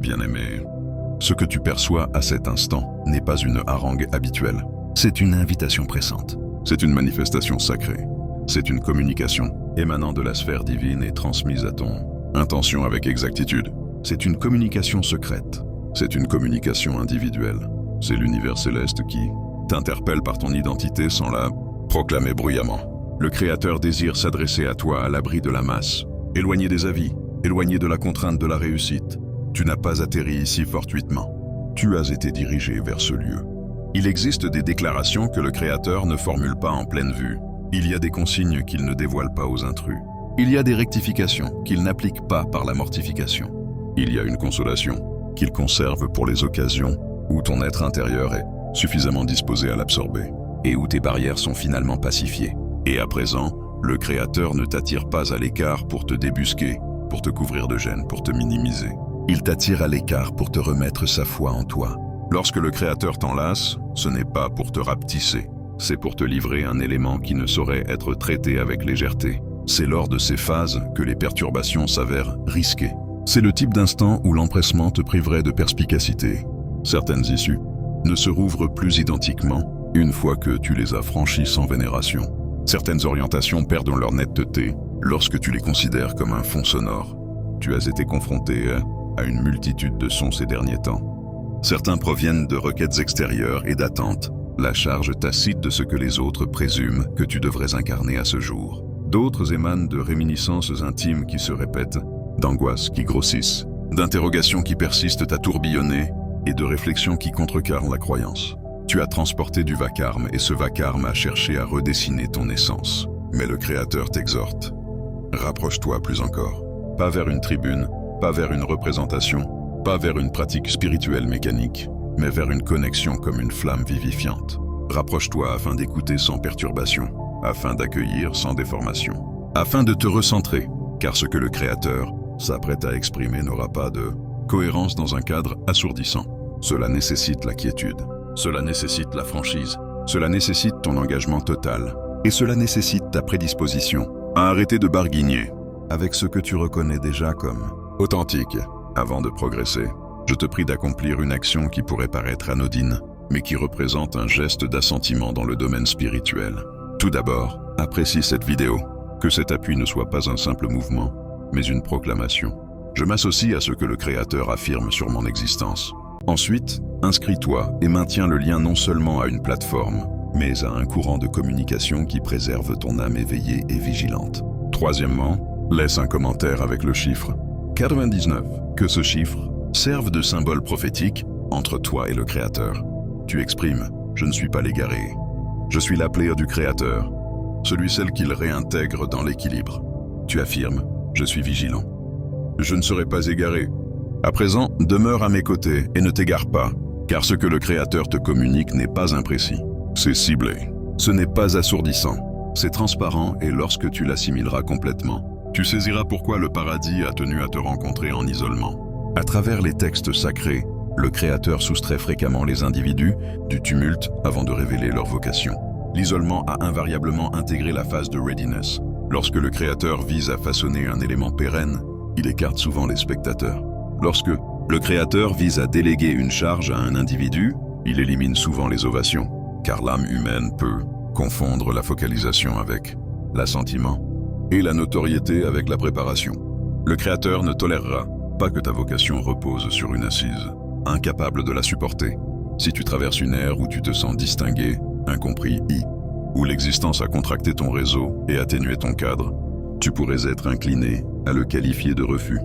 Bien-aimé, ce que tu perçois à cet instant n'est pas une harangue habituelle. C'est une invitation pressante. C'est une manifestation sacrée. C'est une communication émanant de la sphère divine et transmise à ton intention avec exactitude. C'est une communication secrète. C'est une communication individuelle. C'est l'univers céleste qui t'interpelle par ton identité sans la proclamer bruyamment. Le Créateur désire s'adresser à toi à l'abri de la masse, éloigné des avis, éloigné de la contrainte de la réussite. Tu n'as pas atterri ici fortuitement. Tu as été dirigé vers ce lieu. Il existe des déclarations que le Créateur ne formule pas en pleine vue. Il y a des consignes qu'il ne dévoile pas aux intrus. Il y a des rectifications qu'il n'applique pas par la mortification. Il y a une consolation qu'il conserve pour les occasions où ton être intérieur est suffisamment disposé à l'absorber et où tes barrières sont finalement pacifiées. Et à présent, le Créateur ne t'attire pas à l'écart pour te débusquer, pour te couvrir de gêne, pour te minimiser. Il t'attire à l'écart pour te remettre sa foi en toi. Lorsque le Créateur t'enlace, ce n'est pas pour te rapetisser, c'est pour te livrer un élément qui ne saurait être traité avec légèreté. C'est lors de ces phases que les perturbations s'avèrent risquées. C'est le type d'instant où l'empressement te priverait de perspicacité. Certaines issues ne se rouvrent plus identiquement une fois que tu les as franchies sans vénération. Certaines orientations perdent leur netteté lorsque tu les considères comme un fond sonore. Tu as été confronté à une multitude de sons ces derniers temps. Certains proviennent de requêtes extérieures et d'attentes, la charge tacite de ce que les autres présument que tu devrais incarner à ce jour. D'autres émanent de réminiscences intimes qui se répètent, d'angoisses qui grossissent, d'interrogations qui persistent à tourbillonner et de réflexions qui contrecarrent la croyance. Tu as transporté du vacarme et ce vacarme a cherché à redessiner ton essence. Mais le Créateur t'exhorte. Rapproche-toi plus encore. Pas vers une tribune, pas vers une représentation, pas vers une pratique spirituelle mécanique, mais vers une connexion comme une flamme vivifiante. Rapproche-toi afin d'écouter sans perturbation, afin d'accueillir sans déformation, afin de te recentrer, car ce que le Créateur s'apprête à exprimer n'aura pas de cohérence dans un cadre assourdissant. Cela nécessite la quiétude, cela nécessite la franchise, cela nécessite ton engagement total, et cela nécessite ta prédisposition à arrêter de barguigner avec ce que tu reconnais déjà comme authentique. Avant de progresser, je te prie d'accomplir une action qui pourrait paraître anodine, mais qui représente un geste d'assentiment dans le domaine spirituel. Tout d'abord, apprécie cette vidéo, que cet appui ne soit pas un simple mouvement, mais une proclamation. Je m'associe à ce que le Créateur affirme sur mon existence. Ensuite, inscris-toi et maintiens le lien non seulement à une plateforme, mais à un courant de communication qui préserve ton âme éveillée et vigilante. Troisièmement, laisse un commentaire avec le chiffre 99, que ce chiffre serve de symbole prophétique entre toi et le Créateur. Tu exprimes « Je ne suis pas l'égaré. Je suis l'appelé du Créateur, celui-celle qu'il réintègre dans l'équilibre. » Tu affirmes « Je suis vigilant. Je ne serai pas égaré. À présent, demeure à mes côtés et ne t'égare pas, car ce que le Créateur te communique n'est pas imprécis. C'est ciblé. Ce n'est pas assourdissant. C'est transparent et lorsque tu l'assimileras complètement, tu saisiras pourquoi le paradis a tenu à te rencontrer en isolement. À travers les textes sacrés, le Créateur soustrait fréquemment les individus du tumulte avant de révéler leur vocation. L'isolement a invariablement intégré la phase de readiness. Lorsque le Créateur vise à façonner un élément pérenne, il écarte souvent les spectateurs. Lorsque le Créateur vise à déléguer une charge à un individu, il élimine souvent les ovations, car l'âme humaine peut confondre la focalisation avec l'assentiment et la notoriété avec la préparation. Le Créateur ne tolérera pas que ta vocation repose sur une assise, incapable de la supporter. Si tu traverses une ère où tu te sens distingué, incompris, où l'existence a contracté ton réseau et atténué ton cadre, tu pourrais être incliné à le qualifier de refus.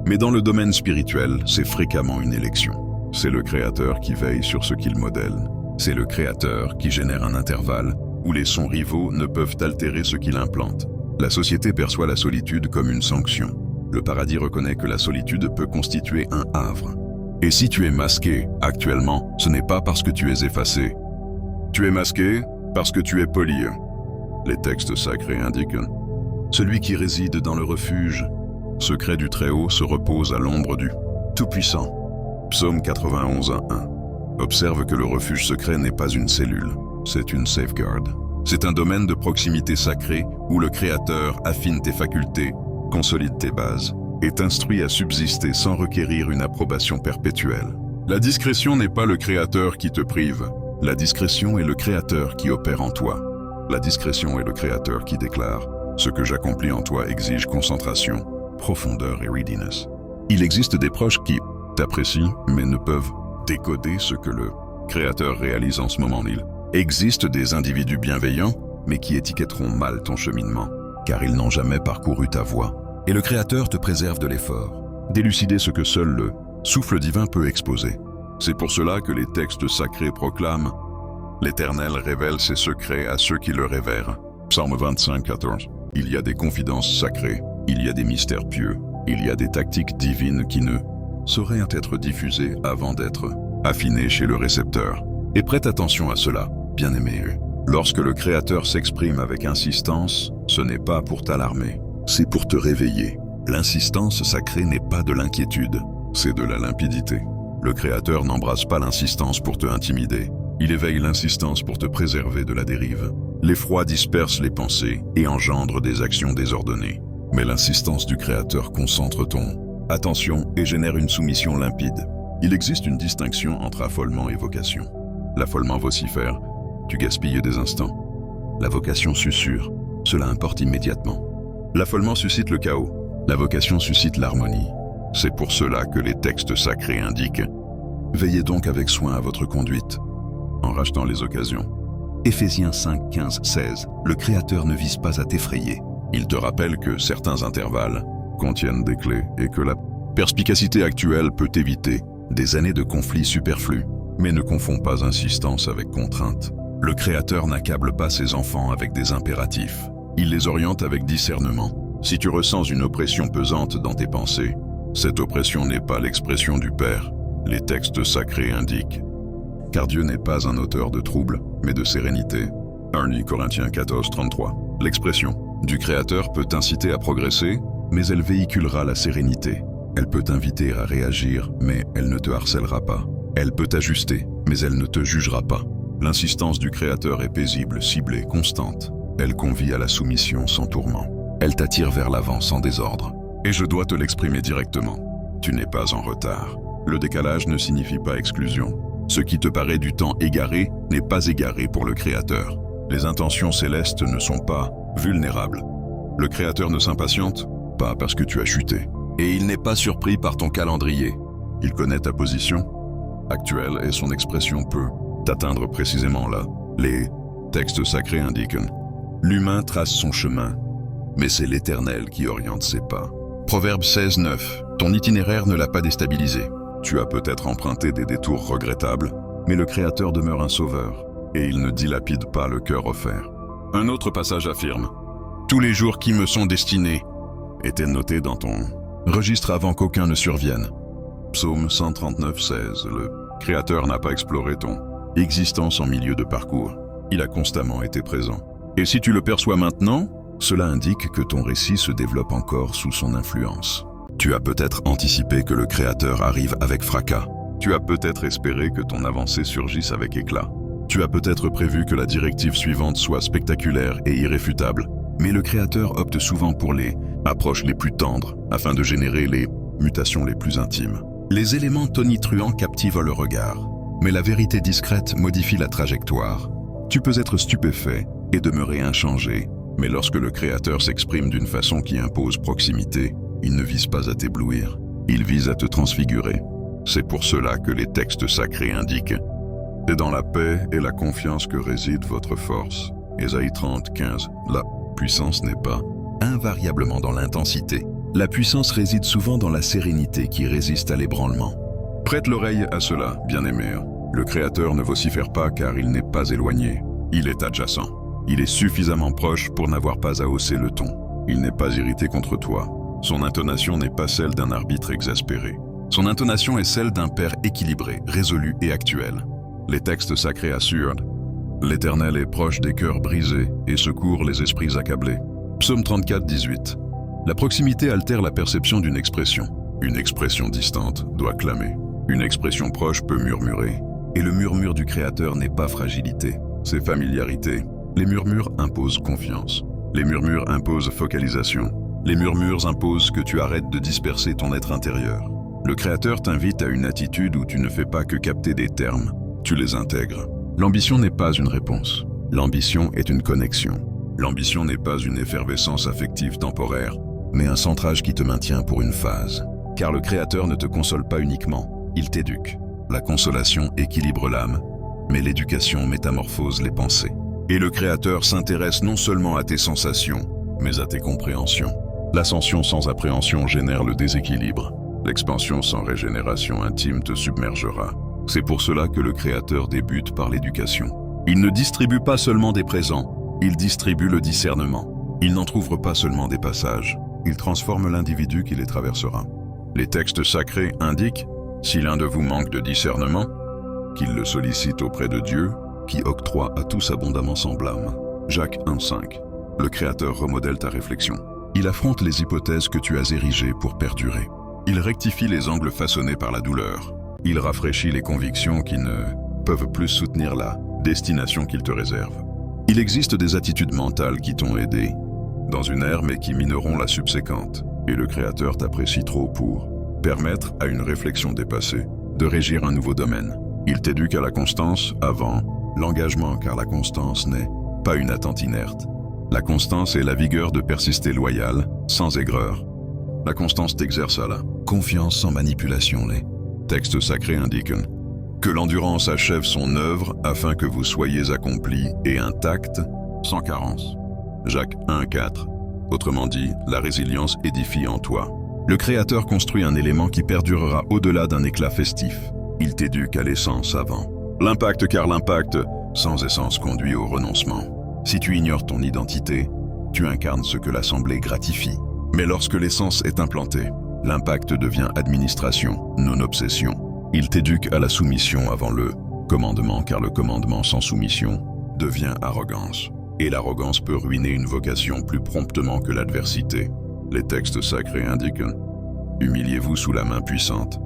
Mais dans le domaine spirituel, c'est fréquemment une élection. C'est le Créateur qui veille sur ce qu'il modèle. C'est le Créateur qui génère un intervalle où les sons rivaux ne peuvent altérer ce qu'il implante. La société perçoit la solitude comme une sanction. Le paradis reconnaît que la solitude peut constituer un havre. Et si tu es masqué actuellement, ce n'est pas parce que tu es effacé. Tu es masqué parce que tu es poli. Les textes sacrés indiquent « Celui qui réside dans le refuge secret du Très-Haut se repose à l'ombre du Tout-Puissant. » Psaume 91:1. Observe que le refuge secret n'est pas une cellule, c'est une safeguard. C'est un domaine de proximité sacrée où le Créateur affine tes facultés, consolide tes bases est instruit à subsister sans requérir une approbation perpétuelle. La discrétion n'est pas le Créateur qui te prive. La discrétion est le Créateur qui opère en toi. La discrétion est le Créateur qui déclare « Ce que j'accomplis en toi exige concentration, profondeur et readiness ». Il existe des proches qui t'apprécient, mais ne peuvent décoder ce que le Créateur réalise en ce moment. Il existe des individus bienveillants, mais qui étiquetteront mal ton cheminement, car ils n'ont jamais parcouru ta voie. Et le Créateur te préserve de l'effort, d'élucider ce que seul le souffle divin peut exposer. C'est pour cela que les textes sacrés proclament « L'Éternel révèle ses secrets à ceux qui le révèrent ». Psaume 25, 14. Il y a des confidences sacrées, il y a des mystères pieux, il y a des tactiques divines qui ne sauraient être diffusées avant d'être affinées chez le récepteur. Et prête attention à cela, bien-aimé. Lorsque le Créateur s'exprime avec insistance, ce n'est pas pour t'alarmer, c'est pour te réveiller. L'insistance sacrée n'est pas de l'inquiétude, c'est de la limpidité. Le Créateur n'embrasse pas l'insistance pour te intimider, il éveille l'insistance pour te préserver de la dérive. L'effroi disperse les pensées et engendre des actions désordonnées. Mais l'insistance du Créateur concentre ton attention et génère une soumission limpide. Il existe une distinction entre affolement et vocation. L'affolement vocifère, tu gaspilles des instants. La vocation susurre, cela importe immédiatement. L'affolement suscite le chaos, la vocation suscite l'harmonie. C'est pour cela que les textes sacrés indiquent « Veillez donc avec soin à votre conduite, en rachetant les occasions ». Éphésiens 5, 15, 16. Le Créateur ne vise pas à t'effrayer. Il te rappelle que certains intervalles contiennent des clés et que la perspicacité actuelle peut éviter des années de conflits superflus. Mais ne confonds pas insistance avec contrainte. Le Créateur n'accable pas ses enfants avec des impératifs. Il les oriente avec discernement. Si tu ressens une oppression pesante dans tes pensées, cette oppression n'est pas l'expression du Père. Les textes sacrés indiquent. Car Dieu n'est pas un auteur de troubles, mais de sérénité. 1 Corinthiens 14, 33. L'expression du Créateur peut t'inciter à progresser, mais elle véhiculera la sérénité. Elle peut t'inviter à réagir, mais elle ne te harcèlera pas. Elle peut t'ajuster, mais elle ne te jugera pas. L'insistance du Créateur est paisible, ciblée, constante. Elle convie à la soumission sans tourment. Elle t'attire vers l'avant sans désordre. Et je dois te l'exprimer directement. Tu n'es pas en retard. Le décalage ne signifie pas exclusion. Ce qui te paraît du temps égaré n'est pas égaré pour le Créateur. Les intentions célestes ne sont pas vulnérables. Le Créateur ne s'impatiente pas parce que tu as chuté. Et il n'est pas surpris par ton calendrier. Il connaît ta position actuelle et son expression peut t'atteindre précisément là. Les textes sacrés indiquent « L'humain trace son chemin, mais c'est l'Éternel qui oriente ses pas. » Proverbe 16, 9. Ton itinéraire ne l'a pas déstabilisé. Tu as peut-être emprunté des détours regrettables, mais le Créateur demeure un sauveur, et il ne dilapide pas le cœur offert. Un autre passage affirme « Tous les jours qui me sont destinés étaient notés dans ton registre avant qu'aucun ne survienne. » Psaume 139, 16. Le Créateur n'a pas exploré ton existence en milieu de parcours. Il a constamment été présent. Et si tu le perçois maintenant, cela indique que ton récit se développe encore sous son influence. Tu as peut-être anticipé que le Créateur arrive avec fracas. Tu as peut-être espéré que ton avancée surgisse avec éclat. Tu as peut-être prévu que la directive suivante soit spectaculaire et irréfutable. Mais le Créateur opte souvent pour les approches les plus tendres afin de générer les mutations les plus intimes. Les éléments tonitruants captivent le regard, mais la vérité discrète modifie la trajectoire. Tu peux être stupéfait et demeurer inchangé, mais lorsque le Créateur s'exprime d'une façon qui impose proximité, il ne vise pas à t'éblouir, il vise à te transfigurer. C'est pour cela que les textes sacrés indiquent « C'est dans la paix et la confiance que réside votre force ». Ésaïe 30, 15. La puissance n'est pas invariablement dans l'intensité. La puissance réside souvent dans la sérénité qui résiste à l'ébranlement. Prête l'oreille à cela, bien-aimé. Le Créateur ne vocifère pas car il n'est pas éloigné. Il est adjacent. Il est suffisamment proche pour n'avoir pas à hausser le ton. Il n'est pas irrité contre toi. Son intonation n'est pas celle d'un arbitre exaspéré. Son intonation est celle d'un père équilibré, résolu et actuel. Les textes sacrés assurent « L'Éternel est proche des cœurs brisés et secourt les esprits accablés ». Psaume 34, 18. La proximité altère la perception d'une expression. Une expression distante doit clamer. Une expression proche peut murmurer. Et le murmure du Créateur n'est pas fragilité, c'est familiarité. Les murmures imposent confiance. Les murmures imposent focalisation. Les murmures imposent que tu arrêtes de disperser ton être intérieur. Le Créateur t'invite à une attitude où tu ne fais pas que capter des termes, tu les intègres. L'ambition n'est pas une réponse. L'ambition est une connexion. L'ambition n'est pas une effervescence affective temporaire, mais un centrage qui te maintient pour une phase. Car le Créateur ne te console pas uniquement, il t'éduque. La consolation équilibre l'âme, mais l'éducation métamorphose les pensées. Et le Créateur s'intéresse non seulement à tes sensations, mais à tes compréhensions. L'ascension sans appréhension génère le déséquilibre. L'expansion sans régénération intime te submergera. C'est pour cela que le Créateur débute par l'éducation. Il ne distribue pas seulement des présents, il distribue le discernement. Il n'entrouvre pas seulement des passages, il transforme l'individu qui les traversera. Les textes sacrés indiquent, si l'un de vous manque de discernement, qu'il le sollicite auprès de Dieu, qui octroie à tous abondamment sans blâme. Jacques 1,5. Le Créateur remodèle ta réflexion. Il affronte les hypothèses que tu as érigées pour perdurer. Il rectifie les angles façonnés par la douleur. Il rafraîchit les convictions qui ne peuvent plus soutenir la destination qu'il te réserve. Il existe des attitudes mentales qui t'ont aidé dans une ère mais qui mineront la subséquente. Et le Créateur t'apprécie trop pour permettre à une réflexion dépassée de régir un nouveau domaine. Il t'éduque à la constance avant l'engagement, car la constance n'est pas une attente inerte. La constance est la vigueur de persister loyal, sans aigreur. La constance t'exerce à la confiance sans manipulation. Les textes sacrés indiquent que l'endurance achève son œuvre afin que vous soyez accomplis et intacts, sans carence. Jacques 1,4. Autrement dit, la résilience édifie en toi. Le Créateur construit un élément qui perdurera au-delà d'un éclat festif. Il t'éduque à l'essence avant l'impact, car l'impact sans essence conduit au renoncement. Si tu ignores ton identité, tu incarnes ce que l'Assemblée gratifie. Mais lorsque l'essence est implantée, l'impact devient administration, non obsession. Il t'éduque à la soumission avant le commandement, car le commandement sans soumission devient arrogance. Et l'arrogance peut ruiner une vocation plus promptement que l'adversité. Les textes sacrés indiquent « Humiliez-vous sous la main puissante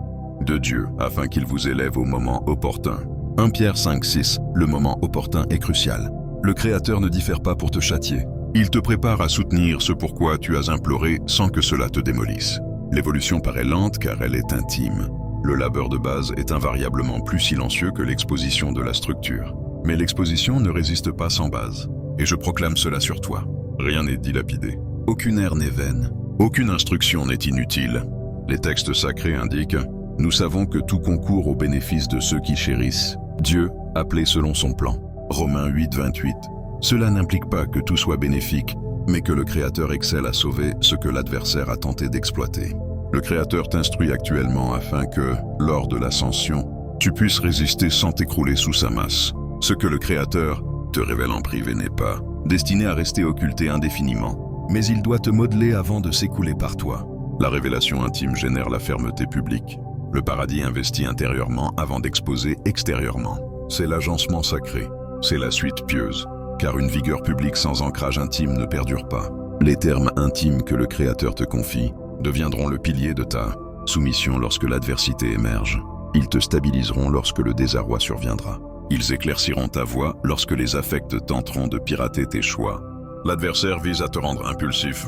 de Dieu, afin qu'il vous élève au moment opportun. » 1 Pierre 5,6. Le moment opportun est crucial. Le Créateur ne diffère pas pour te châtier. Il te prépare à soutenir ce pourquoi tu as imploré sans que cela te démolisse. L'évolution paraît lente car elle est intime. Le labeur de base est invariablement plus silencieux que l'exposition de la structure. Mais l'exposition ne résiste pas sans base. Et je proclame cela sur toi. Rien n'est dilapidé. Aucune ère n'est vaine. Aucune instruction n'est inutile. Les textes sacrés indiquent « Nous savons que tout concourt au bénéfice de ceux qui chérissent Dieu, appelé selon son plan. » Romains 8,28. Cela n'implique pas que tout soit bénéfique, mais que le Créateur excelle à sauver ce que l'adversaire a tenté d'exploiter. Le Créateur t'instruit actuellement afin que, lors de l'ascension, tu puisses résister sans t'écrouler sous sa masse. Ce que le Créateur te révèle en privé n'est pas destiné à rester occulté indéfiniment, mais il doit te modeler avant de s'écouler par toi. La révélation intime génère la fermeté publique. Le paradis investit intérieurement avant d'exposer extérieurement. C'est l'agencement sacré, c'est la suite pieuse, car une vigueur publique sans ancrage intime ne perdure pas. Les termes intimes que le Créateur te confie deviendront le pilier de ta soumission lorsque l'adversité émerge. Ils te stabiliseront lorsque le désarroi surviendra. Ils éclairciront ta voie lorsque les affects tenteront de pirater tes choix. L'adversaire vise à te rendre impulsif,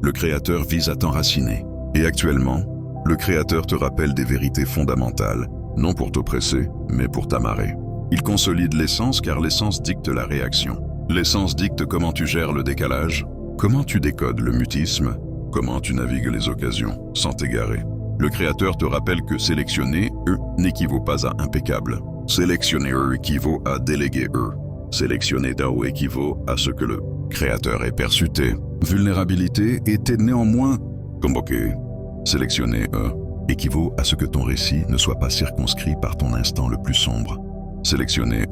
le Créateur vise à t'enraciner. Et actuellement, le Créateur te rappelle des vérités fondamentales, non pour t'oppresser, mais pour t'amarrer. Il consolide l'essence car l'essence dicte la réaction. L'essence dicte comment tu gères le décalage, comment tu décodes le mutisme, comment tu navigues les occasions sans t'égarer. Le Créateur te rappelle que sélectionner n'équivaut pas à impeccable. Sélectionner équivaut à déléguer Sélectionner Dao équivaut à ce que le Créateur ait perçuté. Vulnérabilité était néanmoins convoquée. Sélectionner équivaut à ce que ton récit ne soit pas circonscrit par ton instant le plus sombre. Sélectionner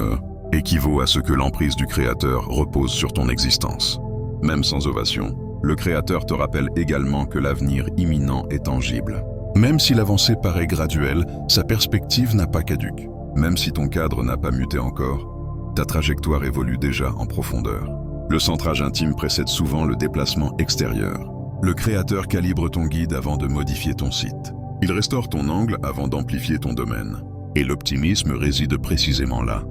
équivaut à ce que l'emprise du Créateur repose sur ton existence. Même sans ovation, le Créateur te rappelle également que l'avenir imminent est tangible. Même si l'avancée paraît graduelle, sa perspective n'a pas caduque. Même si ton cadre n'a pas muté encore, ta trajectoire évolue déjà en profondeur. Le centrage intime précède souvent le déplacement extérieur. Le Créateur calibre ton guide avant de modifier ton site. Il restaure ton angle avant d'amplifier ton domaine. Et l'optimisme réside précisément là.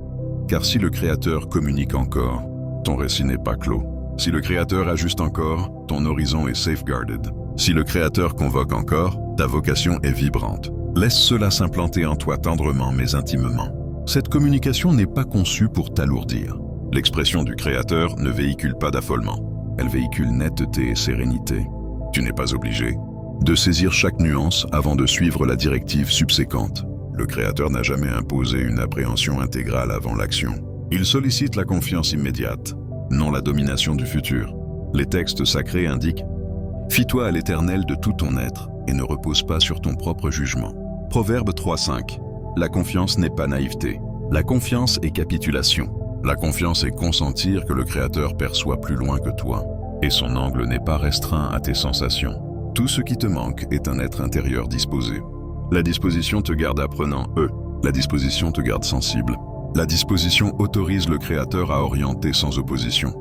Car si le Créateur communique encore, ton récit n'est pas clos. Si le Créateur ajuste encore, ton horizon est safeguarded. Si le Créateur convoque encore, ta vocation est vibrante. Laisse cela s'implanter en toi tendrement mais intimement. Cette communication n'est pas conçue pour t'alourdir. L'expression du Créateur ne véhicule pas d'affolement. Elle véhicule netteté et sérénité. Tu n'es pas obligé de saisir chaque nuance avant de suivre la directive subséquente. Le Créateur n'a jamais imposé une appréhension intégrale avant l'action. Il sollicite la confiance immédiate, non la domination du futur. Les textes sacrés indiquent « Fie-toi à l'Éternel de tout ton être et ne repose pas sur ton propre jugement ». Proverbe 3.5. La confiance n'est pas naïveté. La confiance est capitulation. La confiance est consentir que le Créateur perçoit plus loin que toi, et son angle n'est pas restreint à tes sensations. Tout ce qui te manque est un être intérieur disposé. La disposition te garde apprenant, la disposition te garde sensible. La disposition autorise le Créateur à orienter sans opposition.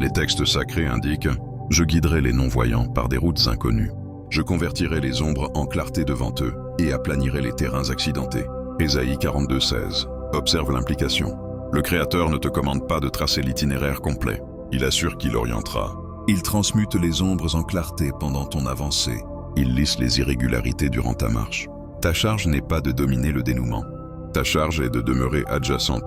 Les textes sacrés indiquent « Je guiderai les non-voyants par des routes inconnues. Je convertirai les ombres en clarté devant eux et aplanirai les terrains accidentés. » Ésaïe 42.16. Observe l'implication. Le Créateur ne te commande pas de tracer l'itinéraire complet. Il assure qu'il orientera. Il transmute les ombres en clarté pendant ton avancée. Il lisse les irrégularités durant ta marche. Ta charge n'est pas de dominer le dénouement. Ta charge est de demeurer adjacent.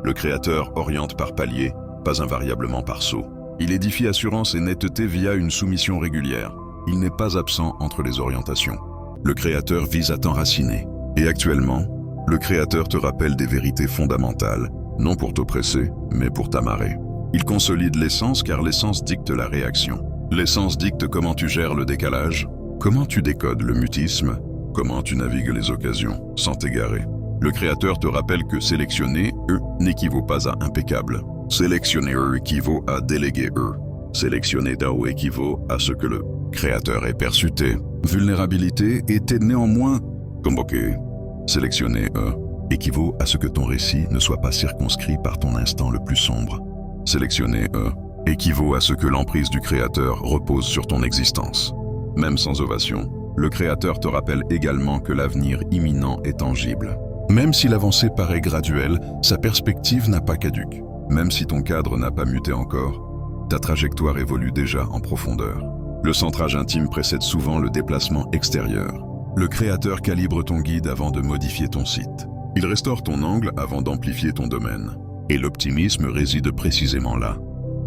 Le Créateur oriente par paliers, pas invariablement par saut. Il édifie assurance et netteté via une soumission régulière. Il n'est pas absent entre les orientations. Le Créateur vise à t'enraciner. Et actuellement, le Créateur te rappelle des vérités fondamentales, non pour t'oppresser, mais pour t'amarrer. Il consolide l'essence car l'essence dicte la réaction. L'essence dicte comment tu gères le décalage, comment tu décodes le mutisme, comment tu navigues les occasions sans t'égarer. Le Créateur te rappelle que sélectionner, n'équivaut pas à impeccable. Sélectionner, équivaut à déléguer, Sélectionner, équivaut à ce que le Créateur est perçuté. Vulnérabilité était néanmoins convoqué. Sélectionner, équivaut à ce que ton récit ne soit pas circonscrit par ton instant le plus sombre. Sélectionner, équivaut à ce que l'emprise du Créateur repose sur ton existence. Même sans ovation, le Créateur te rappelle également que l'avenir imminent est tangible. Même si l'avancée paraît graduelle, sa perspective n'a pas caduque. Même si ton cadre n'a pas muté encore, ta trajectoire évolue déjà en profondeur. Le centrage intime précède souvent le déplacement extérieur. Le Créateur calibre ton guide avant de modifier ton site. Il restaure ton angle avant d'amplifier ton domaine. Et l'optimisme réside précisément là.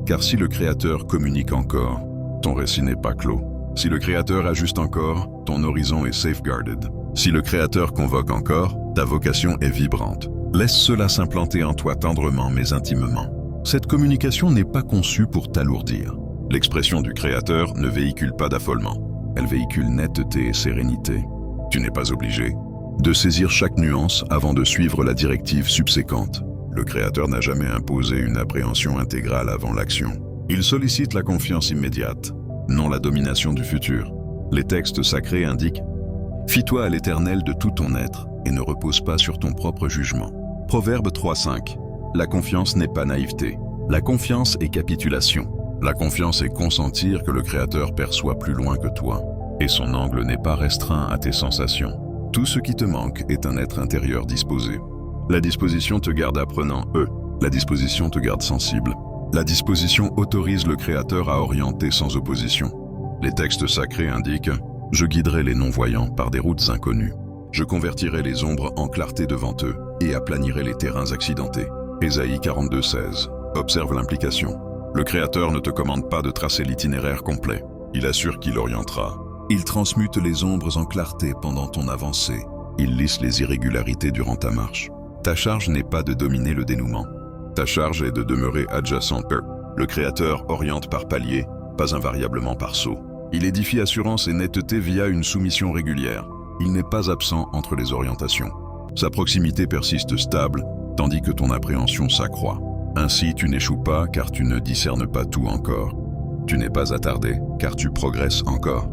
Car si le Créateur communique encore, ton récit n'est pas clos. Si le Créateur ajuste encore, ton horizon est safeguarded. Si le Créateur convoque encore, ta vocation est vibrante. Laisse cela s'implanter en toi tendrement mais intimement. Cette communication n'est pas conçue pour t'alourdir. L'expression du Créateur ne véhicule pas d'affolement. Elle véhicule netteté et sérénité. Tu n'es pas obligé de saisir chaque nuance avant de suivre la directive subséquente. Le Créateur n'a jamais imposé une appréhension intégrale avant l'action. Il sollicite la confiance immédiate, non la domination du futur. Les textes sacrés indiquent « Fie-toi à l'Éternel de tout ton être et ne repose pas sur ton propre jugement ». Proverbe 3.5. La confiance n'est pas naïveté. La confiance est capitulation. La confiance est consentir que le Créateur perçoit plus loin que toi, et son angle n'est pas restreint à tes sensations. Tout ce qui te manque est un être intérieur disposé. La disposition te garde apprenant, la disposition te garde sensible. La disposition autorise le Créateur à orienter sans opposition. Les textes sacrés indiquent « Je guiderai les non-voyants par des routes inconnues. Je convertirai les ombres en clarté devant eux et aplanirai les terrains accidentés. » Ésaïe 42.16. Observe l'implication. Le Créateur ne te commande pas de tracer l'itinéraire complet. Il assure qu'il orientera. Il transmute les ombres en clarté pendant ton avancée. Il lisse les irrégularités durant ta marche. Ta charge n'est pas de dominer le dénouement. Ta charge est de demeurer adjacent. Le Créateur oriente par paliers, pas invariablement par saut. Il édifie assurance et netteté via une soumission régulière. Il n'est pas absent entre les orientations. Sa proximité persiste stable, tandis que ton appréhension s'accroît. Ainsi, tu n'échoues pas car tu ne discernes pas tout encore. Tu n'es pas attardé car tu progresses encore.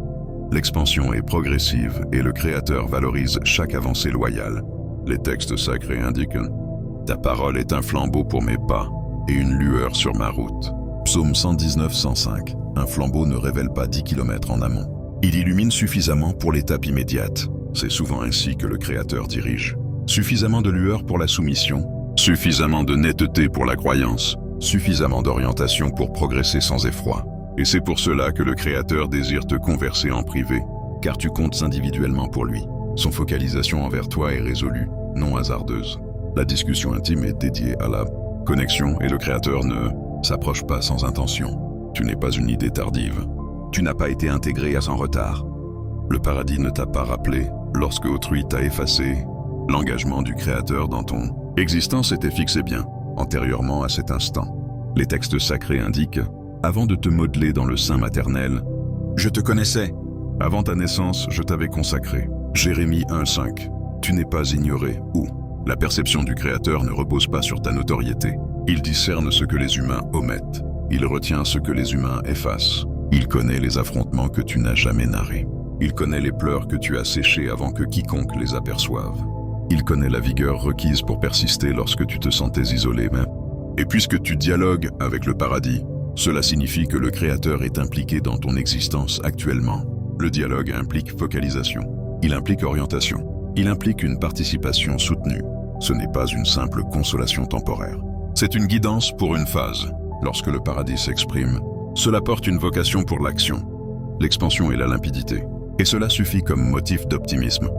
L'expansion est progressive et le Créateur valorise chaque avancée loyale. Les textes sacrés indiquent « Ta parole est un flambeau pour mes pas et une lueur sur ma route ». Psaume 119-105. Un flambeau ne révèle pas 10 km en amont. Il illumine suffisamment pour l'étape immédiate. C'est souvent ainsi que le Créateur dirige. Suffisamment de lueur pour la soumission, suffisamment de netteté pour la croyance, suffisamment d'orientation pour progresser sans effroi. Et c'est pour cela que le Créateur désire te converser en privé, car tu comptes individuellement pour lui. Son focalisation envers toi est résolue, non hasardeuse. La discussion intime est dédiée à la connexion et le Créateur ne s'approche pas sans intention. Tu n'es pas une idée tardive. Tu n'as pas été intégré à son retard. Le paradis ne t'a pas rappelé lorsque autrui t'a effacé. L'engagement du Créateur dans ton existence était fixé bien, antérieurement à cet instant. Les textes sacrés indiquent, avant de te modeler dans le sein maternel, « Je te connaissais. Avant ta naissance, je t'avais consacré. » Jérémie 1,5. Tu n'es pas ignoré ou la perception du Créateur ne repose pas sur ta notoriété. Il discerne ce que les humains omettent. Il retient ce que les humains effacent. Il connaît les affrontements que tu n'as jamais narrés. Il connaît les pleurs que tu as séchés avant que quiconque les aperçoive. Il connaît la vigueur requise pour persister lorsque tu te sentais isolé. Et puisque tu dialogues avec le paradis, cela signifie que le Créateur est impliqué dans ton existence actuellement. Le dialogue implique focalisation. Il implique orientation. Il implique une participation soutenue. Ce n'est pas une simple consolation temporaire. C'est une guidance pour une phase. Lorsque le paradis s'exprime, cela porte une vocation pour l'action, l'expansion et la limpidité. Et cela suffit comme motif d'optimisme.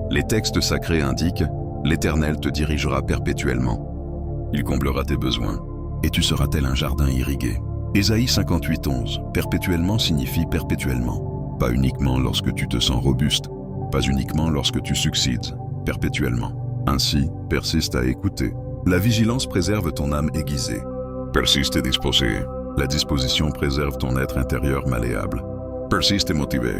Les textes sacrés indiquent « L'Éternel te dirigera perpétuellement. Il comblera tes besoins, et tu seras tel un jardin irrigué. » Ésaïe 58:11. Perpétuellement signifie perpétuellement. Pas uniquement lorsque tu te sens robuste, pas uniquement lorsque tu succides, perpétuellement. Ainsi, persiste à écouter. La vigilance préserve ton âme aiguisée. Persiste disposé. La disposition préserve ton être intérieur malléable. Persiste motivé.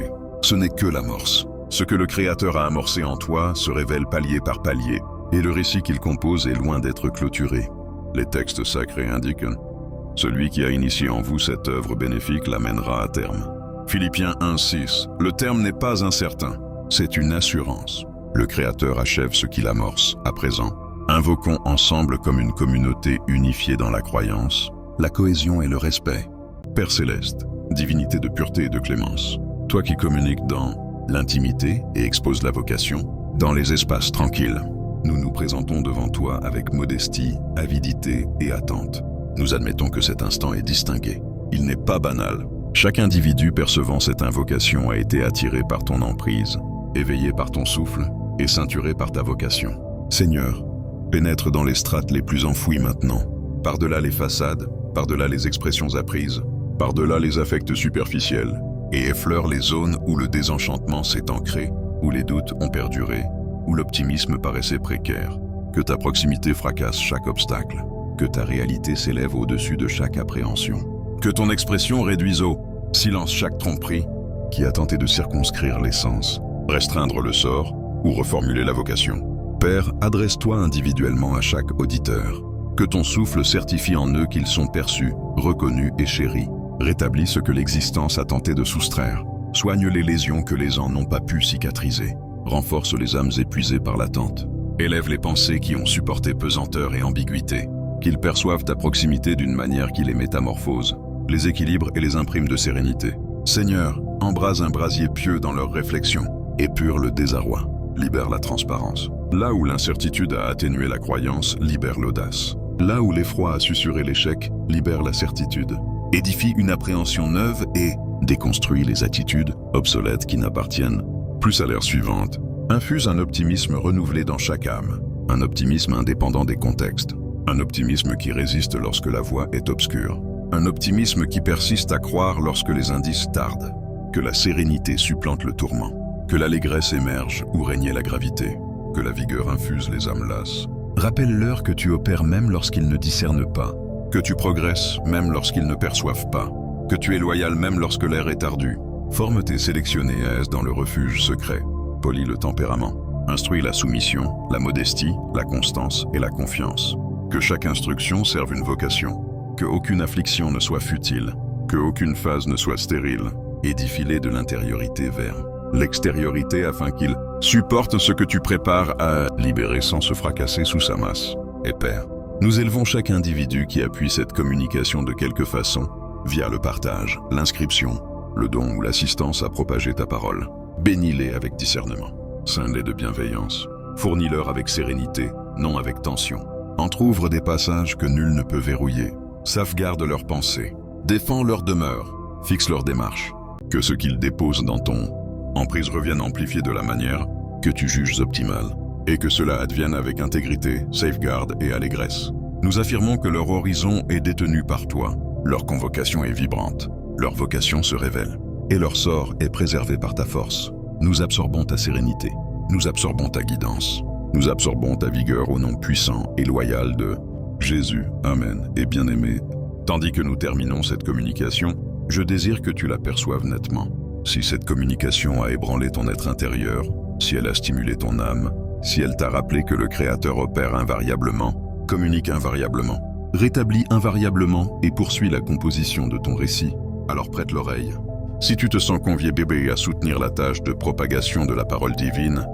Ce n'est que l'amorce. Ce que le Créateur a amorcé en toi se révèle palier par palier, et le récit qu'il compose est loin d'être clôturé. Les textes sacrés indiquent « Celui qui a initié en vous cette œuvre bénéfique l'amènera à terme ». Philippiens 1:6. Le terme n'est pas incertain, c'est une assurance. Le Créateur achève ce qu'il amorce, à présent. Invoquons ensemble comme une communauté unifiée dans la croyance, la cohésion et le respect. Père Céleste, divinité de pureté et de clémence, toi qui communiques dans l'intimité et exposes la vocation, dans les espaces tranquilles, nous nous présentons devant toi avec modestie, avidité et attente. Nous admettons que cet instant est distingué. Il n'est pas banal. Chaque individu percevant cette invocation a été attiré par ton emprise, éveillé par ton souffle et ceinturé par ta vocation. Seigneur, pénètre dans les strates les plus enfouies maintenant, par-delà les façades, par-delà les expressions apprises, par-delà les affects superficiels, et effleure les zones où le désenchantement s'est ancré, où les doutes ont perduré, où l'optimisme paraissait précaire. Que ta proximité fracasse chaque obstacle, que ta réalité s'élève au-dessus de chaque appréhension. Que ton expression réduise au silence chaque tromperie qui a tenté de circonscrire l'essence, restreindre le sort ou reformuler la vocation. Père, adresse-toi individuellement à chaque auditeur. Que ton souffle certifie en eux qu'ils sont perçus, reconnus et chéris. Rétablis ce que l'existence a tenté de soustraire. Soigne les lésions que les ans n'ont pas pu cicatriser. Renforce les âmes épuisées par l'attente. Élève les pensées qui ont supporté pesanteur et ambiguïté. Qu'ils perçoivent ta proximité d'une manière qui les métamorphose, les équilibre et les imprime de sérénité. Seigneur, embrase un brasier pieux dans leurs réflexions, épure le désarroi, libère la transparence. Là où l'incertitude a atténué la croyance, libère l'audace. Là où l'effroi a susurré l'échec, libère la certitude. Édifie une appréhension neuve et déconstruit les attitudes obsolètes qui n'appartiennent plus à l'ère suivante. Infuse un optimisme renouvelé dans chaque âme, un optimisme indépendant des contextes, un optimisme qui résiste lorsque la voie est obscure, un optimisme qui persiste à croire lorsque les indices tardent, que la sérénité supplante le tourment, que l'allégresse émerge où régnait la gravité, que la vigueur infuse les âmes lasses. Rappelle-leur que tu opères même lorsqu'ils ne discernent pas, que tu progresses même lorsqu'ils ne perçoivent pas, que tu es loyal même lorsque l'air est ardu. Forme tes sélectionnés aises dans le refuge secret, polis le tempérament, instruis la soumission, la modestie, la constance et la confiance. Que chaque instruction serve une vocation, que aucune affliction ne soit futile, que aucune phase ne soit stérile, édifie-les de l'intériorité vers l'extériorité afin qu'ils supportent ce que tu prépares à libérer sans se fracasser sous sa masse. Et Père, nous élevons chaque individu qui appuie cette communication de quelque façon, via le partage, l'inscription, le don ou l'assistance à propager ta parole. Bénis-les avec discernement, ceins-les de bienveillance, fournis-leur avec sérénité, non avec tension. Entr'ouvre des passages que nul ne peut verrouiller, sauvegarde leurs pensées, défends leur demeure, fixe leur démarche. Que ce qu'ils déposent dans ton emprise revienne amplifié de la manière que tu juges optimale, et que cela advienne avec intégrité, sauvegarde et allégresse. Nous affirmons que leur horizon est détenu par toi, leur convocation est vibrante, leur vocation se révèle, et leur sort est préservé par ta force. Nous absorbons ta sérénité, nous absorbons ta guidance, nous absorbons ta vigueur au nom puissant et loyal de Jésus, Amen, et bien-aimé. Tandis que nous terminons cette communication, je désire que tu l'aperçoives nettement. Si cette communication a ébranlé ton être intérieur, si elle a stimulé ton âme, si elle t'a rappelé que le Créateur opère invariablement, communique invariablement, rétablit invariablement et poursuit la composition de ton récit, alors prête l'oreille. Si tu te sens convié bébé à soutenir la tâche de propagation de la parole divine,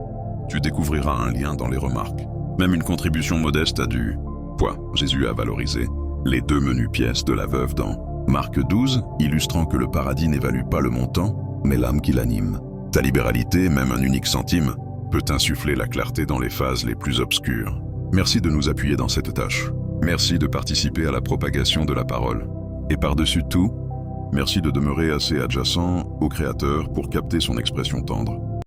tu découvriras un lien dans les remarques. Même une contribution modeste a du poids. Jésus a valorisé les 2 menues pièces de la veuve dans Marc 12, illustrant que le paradis n'évalue pas le montant, mais l'âme qui l'anime. Ta libéralité, même un unique centime, peut insuffler la clarté dans les phases les plus obscures. Merci de nous appuyer dans cette tâche. Merci de participer à la propagation de la parole. Et par-dessus tout, merci de demeurer assez adjacent au Créateur pour capter son expression tendre.